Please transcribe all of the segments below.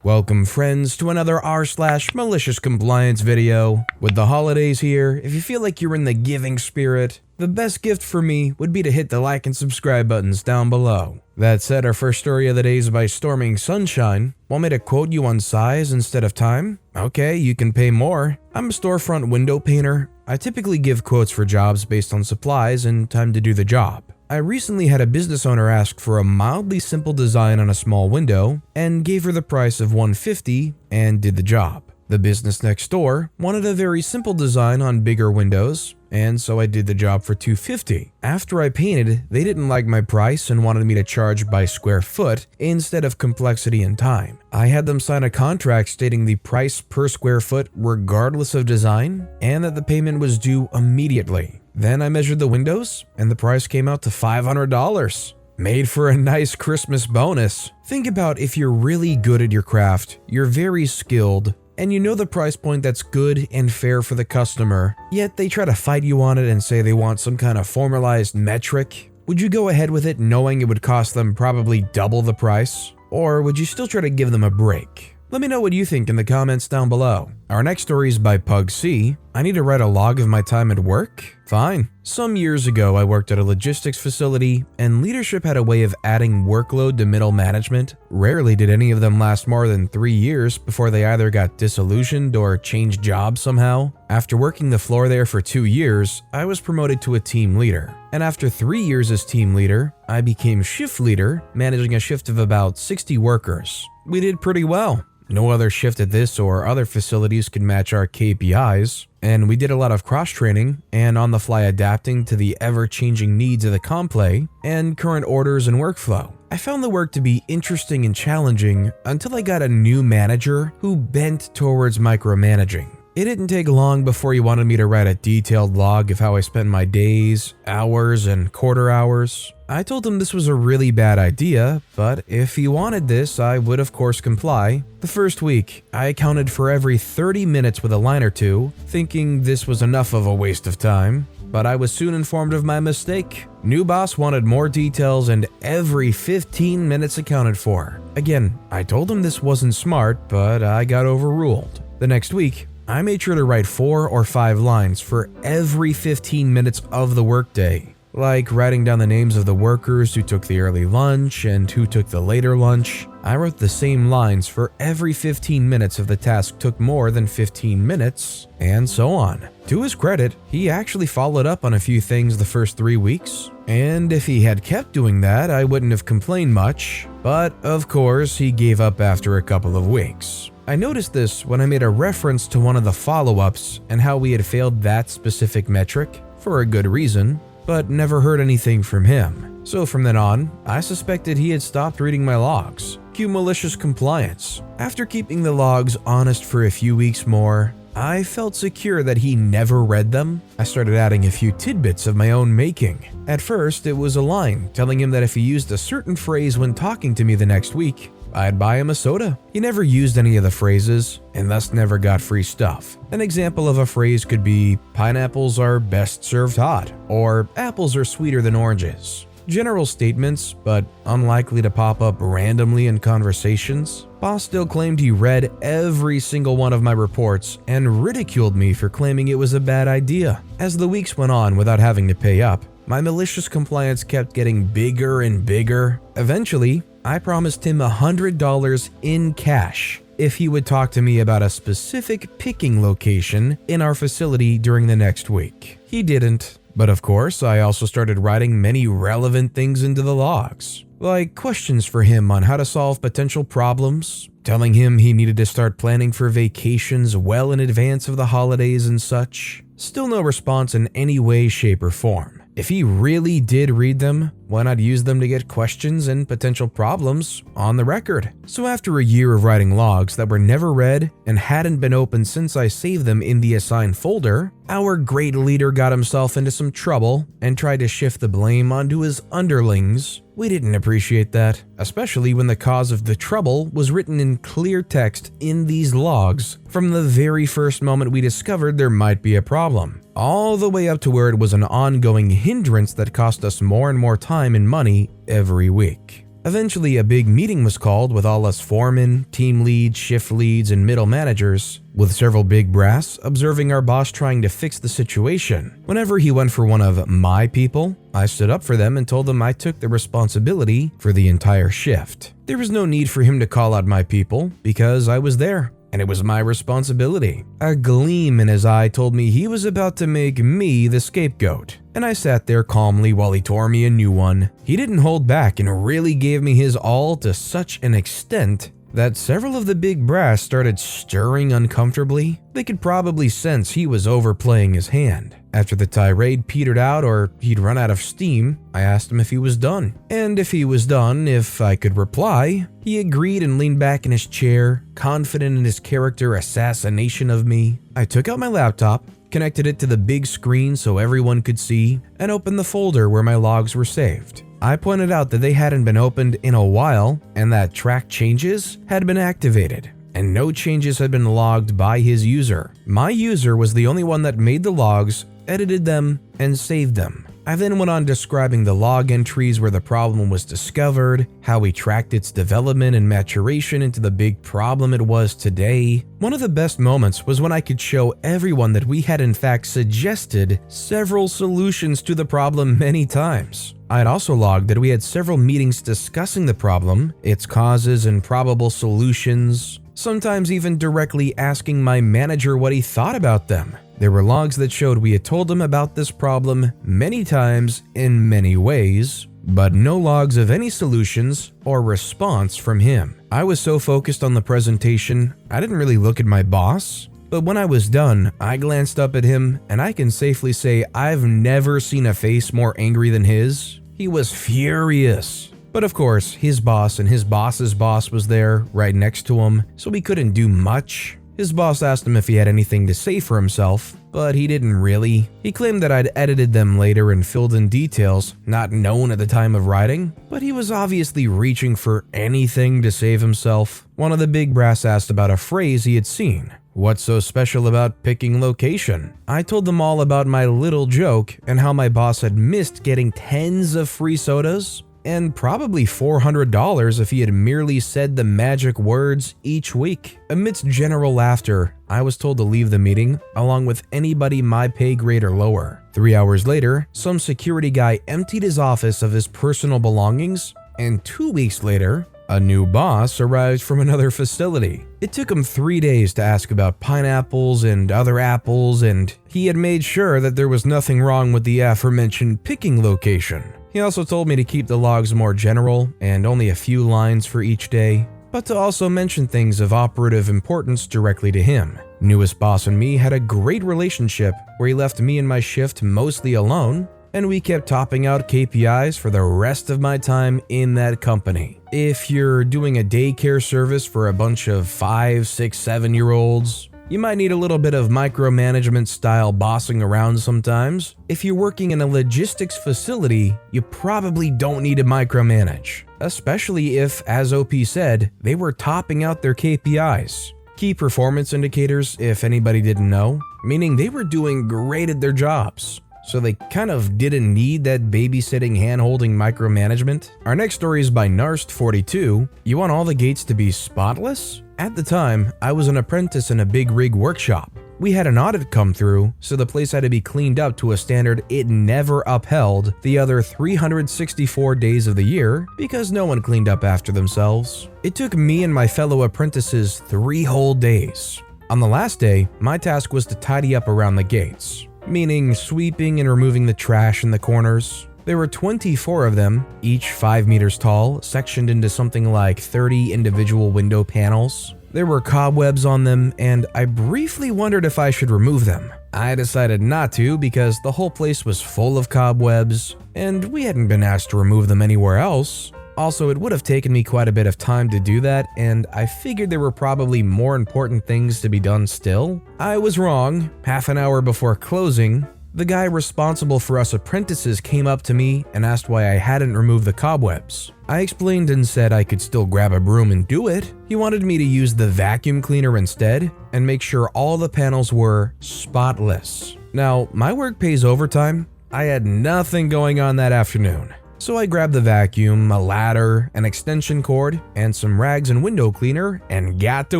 Welcome friends to another r/MaliciousCompliance video. With the holidays here, if you feel like you're in the giving spirit, the best gift for me would be to hit the like and subscribe buttons down below. That said, our first story of the day is by Storming Sunshine. Want me to quote you on size instead of time? Okay, you can pay more. I'm a storefront window painter. I typically give quotes for jobs based on supplies and time to do the job. I recently had a business owner ask for a mildly simple design on a small window and gave her the price of $150 and did the job. The business next door wanted a very simple design on bigger windows, and so I did the job for $250. After I painted, they didn't like my price and wanted me to charge by square foot instead of complexity and time. I had them sign a contract stating the price per square foot regardless of design and that the payment was due immediately. Then I measured the windows and the price came out to $500. Made for a nice Christmas bonus. Think about if you're really good at your craft, you're very skilled, and you know the price point that's good and fair for the customer, yet they try to fight you on it and say they want some kind of formalized metric. Would you go ahead with it knowing it would cost them probably double the price? Or would you still try to give them a break? Let me know what you think in the comments down below. Our next story is by Pug C. I need to write a log of my time at work? Fine. Some years ago, I worked at a logistics facility, and leadership had a way of adding workload to middle management. Rarely did any of them last more than 3 years before they either got disillusioned or changed jobs somehow. After working the floor there for 2 years, I was promoted to a team leader. And after 3 years as team leader, I became shift leader, managing a shift of about 60 workers. We did pretty well. No other shift at this or other facilities could match our KPIs, and we did a lot of cross-training and on-the-fly adapting to the ever-changing needs of the complay and current orders and workflow. I found the work to be interesting and challenging until I got a new manager who bent towards micromanaging. It didn't take long before he wanted me to write a detailed log of how I spent my days, hours, and quarter hours. I told him this was a really bad idea, but if he wanted this, I would of course comply. The first week, I accounted for every 30 minutes with a line or two, thinking this was enough of a waste of time. But I was soon informed of my mistake. New boss wanted more details and every 15 minutes accounted for. Again, I told him this wasn't smart, but I got overruled. The next week, I made sure to write 4 or 5 lines for every 15 minutes of the workday, like writing down the names of the workers who took the early lunch and who took the later lunch. I wrote the same lines for every 15 minutes if the task took more than 15 minutes, and so on. To his credit, he actually followed up on a few things the first 3 weeks, and if he had kept doing that, I wouldn't have complained much, but of course, he gave up after a couple of weeks. I noticed this when I made a reference to one of the follow-ups and how we had failed that specific metric for a good reason, but never heard anything from him. So from then on, I suspected he had stopped reading my logs. Cue malicious compliance. After keeping the logs honest for a few weeks more, I felt secure that he never read them. I started adding a few tidbits of my own making. At first, it was a line telling him that if he used a certain phrase when talking to me the next week, I'd buy him a soda. He never used any of the phrases and thus never got free stuff. An example of a phrase could be, pineapples are best served hot, or apples are sweeter than oranges. General statements, but unlikely to pop up randomly in conversations. Boss still claimed he read every single one of my reports and ridiculed me for claiming it was a bad idea. As the weeks went on without having to pay up, my malicious compliance kept getting bigger and bigger. Eventually, I promised him $100 in cash if he would talk to me about a specific picking location in our facility during the next week. He didn't, but of course, I also started writing many relevant things into the logs, like questions for him on how to solve potential problems, telling him he needed to start planning for vacations well in advance of the holidays and such. Still no response in any way, shape, or form. If he really did read them, why not use them to get questions and potential problems on the record? So after a year of writing logs that were never read and hadn't been opened since I saved them in the assigned folder, our great leader got himself into some trouble and tried to shift the blame onto his underlings. We didn't appreciate that, especially when the cause of the trouble was written in clear text in these logs from the very first moment we discovered there might be a problem, all the way up to where it was an ongoing hindrance that cost us more and more time and money every week. Eventually, a big meeting was called with all us foremen, team leads, shift leads, and middle managers, with several big brass observing our boss trying to fix the situation. Whenever he went for one of my people, I stood up for them and told them I took the responsibility for the entire shift. There was no need for him to call out my people because I was there, and it was my responsibility. A gleam in his eye told me he was about to make me the scapegoat, and I sat there calmly while he tore me a new one. He didn't hold back and really gave me his all to such an extent that several of the big brass started stirring uncomfortably. They could probably sense he was overplaying his hand. After the tirade petered out or he'd run out of steam, I asked him if he was done. And if he was done, if I could reply. He agreed and leaned back in his chair, confident in his character assassination of me. I took out my laptop, connected it to the big screen so everyone could see, and opened the folder where my logs were saved. I pointed out that they hadn't been opened in a while and that track changes had been activated, and no changes had been logged by his user. My user was the only one that made the logs, edited them, and saved them. I then went on describing the log entries where the problem was discovered, how we tracked its development and maturation into the big problem it was today. One of the best moments was when I could show everyone that we had in fact suggested several solutions to the problem many times. I had also logged that we had several meetings discussing the problem, its causes and probable solutions, sometimes even directly asking my manager what he thought about them. There were logs that showed we had told him about this problem many times in many ways, but no logs of any solutions or response from him. I was so focused on the presentation, I didn't really look at my boss. But when I was done, I glanced up at him, and I can safely say I've never seen a face more angry than his. He was furious. But of course, his boss and his boss's boss was there right next to him, so he couldn't do much. His boss asked him if he had anything to say for himself, but he didn't really. He claimed that I'd edited them later and filled in details not known at the time of writing, but he was obviously reaching for anything to save himself. One of the big brass asked about a phrase he had seen. What's so special about picking location? I told them all about my little joke and how my boss had missed getting tens of free sodas and probably $400 if he had merely said the magic words each week. Amidst general laughter, I was told to leave the meeting along with anybody my pay grade or lower. 3 hours later, some security guy emptied his office of his personal belongings, and 2 weeks later, a new boss arrived from another facility. It took him 3 days to ask about pineapples and other apples, and he had made sure that there was nothing wrong with the aforementioned picking location. He also told me to keep the logs more general and only a few lines for each day, but to also mention things of operative importance directly to him. Newest boss and me had a great relationship where he left me and my shift mostly alone, and we kept topping out KPIs for the rest of my time in that company. If you're doing a daycare service for a bunch of 5, 6, 7-year-olds, you might need a little bit of micromanagement style bossing around sometimes. If you're working in a logistics facility, you probably don't need to micromanage, especially if, as OP said, they were topping out their KPIs. Key performance indicators, if anybody didn't know, meaning they were doing great at their jobs. So they kind of didn't need that babysitting hand-holding micromanagement. Our next story is by Narst42. You want all the gates to be spotless? At the time, I was an apprentice in a big rig workshop. We had an audit come through, so the place had to be cleaned up to a standard it never upheld the other 364 days of the year because no one cleaned up after themselves. It took me and my fellow apprentices 3 whole days. On the last day, my task was to tidy up around the gates, meaning sweeping and removing the trash in the corners. There were 24 of them, each 5 meters tall, sectioned into something like 30 individual window panels. There were cobwebs on them, and I briefly wondered if I should remove them. I decided not to because the whole place was full of cobwebs, and we hadn't been asked to remove them anywhere else. Also, it would have taken me quite a bit of time to do that, and I figured there were probably more important things to be done still. I was wrong. Half an hour before closing, the guy responsible for us apprentices came up to me and asked why I hadn't removed the cobwebs. I explained and said I could still grab a broom and do it. He wanted me to use the vacuum cleaner instead and make sure all the panels were spotless. Now, my work pays overtime. I had nothing going on that afternoon, So I grabbed the vacuum, a ladder, an extension cord, and some rags and window cleaner and got to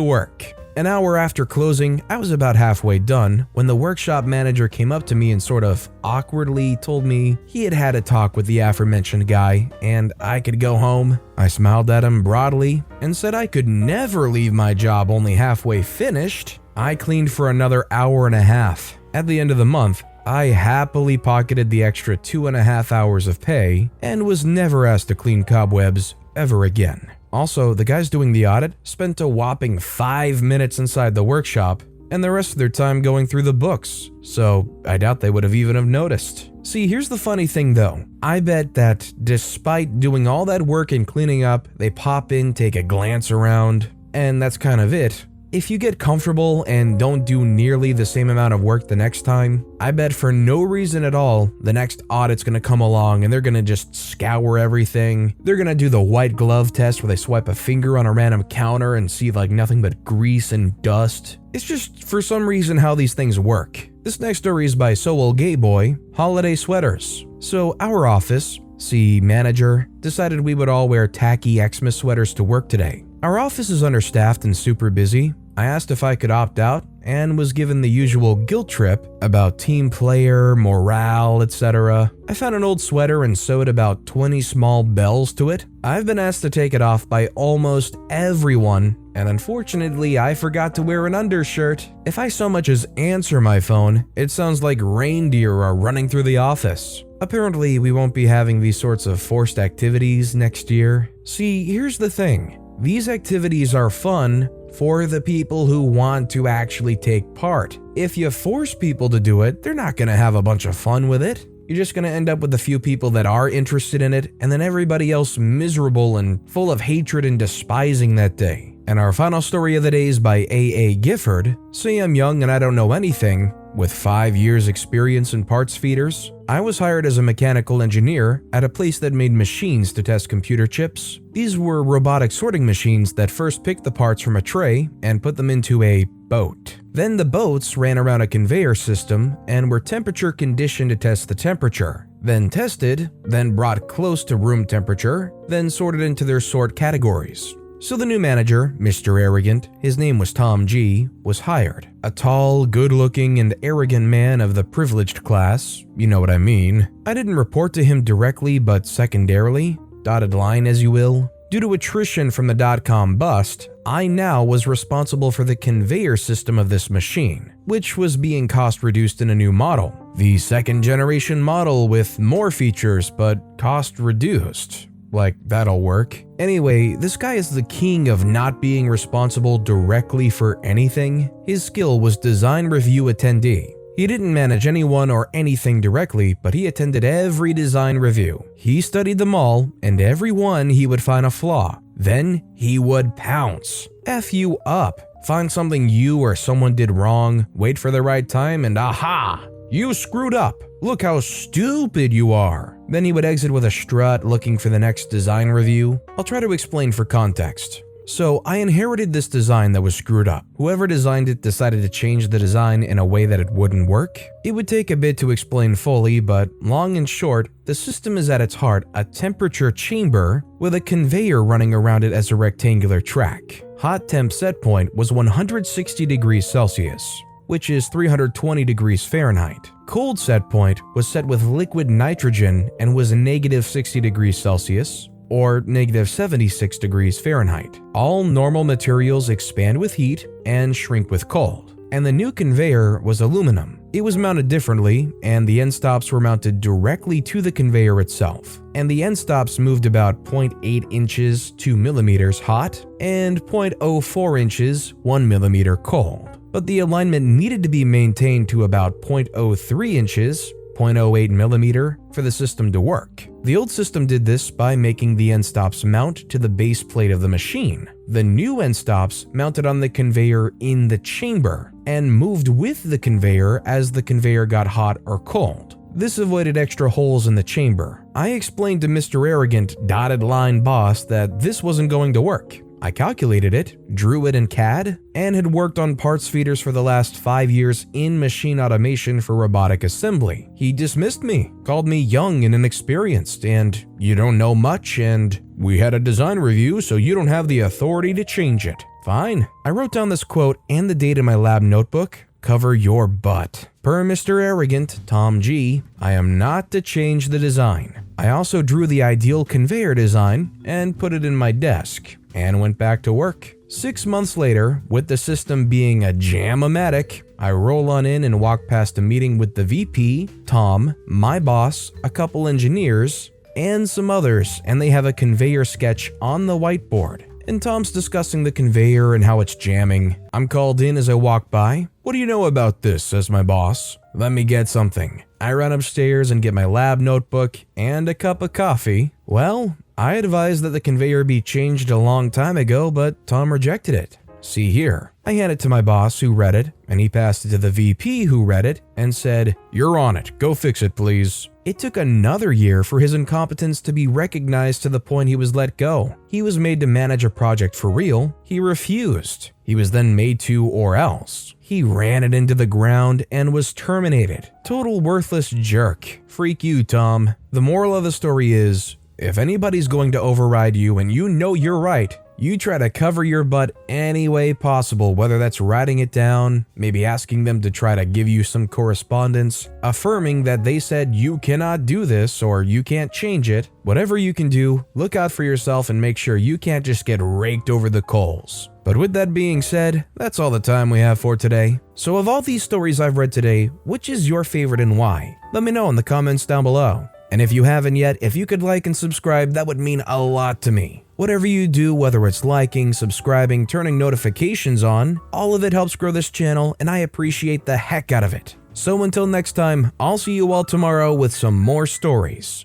work. An hour after closing, I was about halfway done when the workshop manager came up to me and sort of awkwardly told me he had had a talk with the aforementioned guy and I could go home. I smiled at him broadly and said I could never leave my job only halfway finished. I cleaned for another hour and a half. At the end of the month, I happily pocketed the extra 2.5 hours of pay and was never asked to clean cobwebs ever again. Also, the guys doing the audit spent a whopping 5 minutes inside the workshop and the rest of their time going through the books, so I doubt they would have even have noticed. See, here's the funny thing though. I bet that despite doing all that work and cleaning up, they pop in, take a glance around, and that's kind of it. If you get comfortable and don't do nearly the same amount of work the next time, I bet for no reason at all, the next audit's gonna come along and they're gonna just scour everything. They're gonna do the white glove test where they swipe a finger on a random counter and see like nothing but grease and dust. It's just for some reason how these things work. This next story is by Sowell Gay Boy, Holiday Sweaters. So our office, see manager, decided we would all wear tacky Xmas sweaters to work today. Our office is understaffed and super busy. I asked if I could opt out and was given the usual guilt trip about team player, morale, etc. I found an old sweater and sewed about 20 small bells to it. I've been asked to take it off by almost everyone, and unfortunately I forgot to wear an undershirt. If I so much as answer my phone, it sounds like reindeer are running through the office. Apparently we won't be having these sorts of forced activities next year. See, here's the thing. These activities are fun for the people who want to actually take part. If you force people to do it, they're not gonna have a bunch of fun with it. You're just gonna end up with a few people that are interested in it, and then everybody else miserable and full of hatred and despising that day. And our final story of the day is by A.A. Gifford. Say I'm young and I don't know anything. With 5 years experience in parts feeders, I was hired as a mechanical engineer at a place that made machines to test computer chips. These were robotic sorting machines that first picked the parts from a tray and put them into a boat. Then the boats ran around a conveyor system and were temperature conditioned to test the temperature. Then tested, then brought close to room temperature, then sorted into their sort categories. So the new manager, Mr. Arrogant, his name was Tom G., was hired. A tall, good-looking, and arrogant man of the privileged class, you know what I mean. I didn't report to him directly, but secondarily, dotted line as you will. Due to attrition from the dot-com bust, I now was responsible for the conveyor system of this machine, which was being cost-reduced in a new model. The second-generation model with more features, but cost-reduced. Like, that'll work. Anyway, this guy is the king of not being responsible directly for anything. His skill was design review attendee. He didn't manage anyone or anything directly, but he attended every design review. He studied them all, and every one he would find a flaw. Then he would pounce. F you up. Find something you or someone did wrong, wait for the right time, and aha! You screwed up. Look how stupid you are. Then he would exit with a strut looking for the next design review. I'll try to explain for context. So I inherited this design that was screwed up. Whoever designed it decided to change the design in a way that it wouldn't work. It would take a bit to explain fully, but long and short, the system is at its heart a temperature chamber with a conveyor running around it as a rectangular track. Hot temp set point was 160 degrees Celsius, which is 320 degrees Fahrenheit. Cold set point was set with liquid nitrogen and was negative 60 degrees Celsius, or negative 76 degrees Fahrenheit. All normal materials expand with heat and shrink with cold. And the new conveyor was aluminum. It was mounted differently, and the end stops were mounted directly to the conveyor itself. And the end stops moved about 0.8 inches, 2 millimeters hot, and 0.04 inches, 1 millimeter cold. But the alignment needed to be maintained to about 0.03 inches, 0.08 millimeter, for the system to work. The old system did this by making the end stops mount to the base plate of the machine. The new end stops mounted on the conveyor in the chamber and moved with the conveyor as the conveyor got hot or cold. This avoided extra holes in the chamber. I explained to Mr. Arrogant dotted line boss that this wasn't going to work. I calculated it, drew it in CAD, and had worked on parts feeders for the last 5 years in machine automation for robotic assembly. He dismissed me, called me young and inexperienced, and you don't know much, and we had a design review, so you don't have the authority to change it. Fine. I wrote down this quote and the date in my lab notebook. Cover your butt. Per Mr. Arrogant, Tom G, I am not to change the design. I also drew the ideal conveyor design and put it in my desk and went back to work. 6 months later, with the system being a jam-o-matic, I roll on in and walk past a meeting with the VP, Tom, my boss, a couple engineers, and some others, and they have a conveyor sketch on the whiteboard. And Tom's discussing the conveyor and how it's jamming. I'm called in as I walk by. What do you know about this? Says my boss. Let me get something. I run upstairs and get my lab notebook and a cup of coffee. Well, I advised that the conveyor be changed a long time ago, but Tom rejected it. See here. I hand it to my boss, who read it, and he passed it to the VP, who read it, and said, "You're on it. Go fix it, please." It took another year for his incompetence to be recognized to the point he was let go. He was made to manage a project for real. He refused. He was then made to or else. He ran it into the ground and was terminated. Total worthless jerk. Freak you, Tom. The moral of the story is, if anybody's going to override you and you know you're right, you try to cover your butt any way possible, whether that's writing it down, maybe asking them to try to give you some correspondence, affirming that they said you cannot do this or you can't change it. Whatever you can do, look out for yourself and make sure you can't just get raked over the coals. But with that being said, that's all the time we have for today. So of all these stories I've read today, which is your favorite and why? Let me know in the comments down below. And if you haven't yet, if you could like and subscribe, that would mean a lot to me. Whatever you do, whether it's liking, subscribing, turning notifications on, all of it helps grow this channel, and I appreciate the heck out of it. So until next time, I'll see you all tomorrow with some more stories.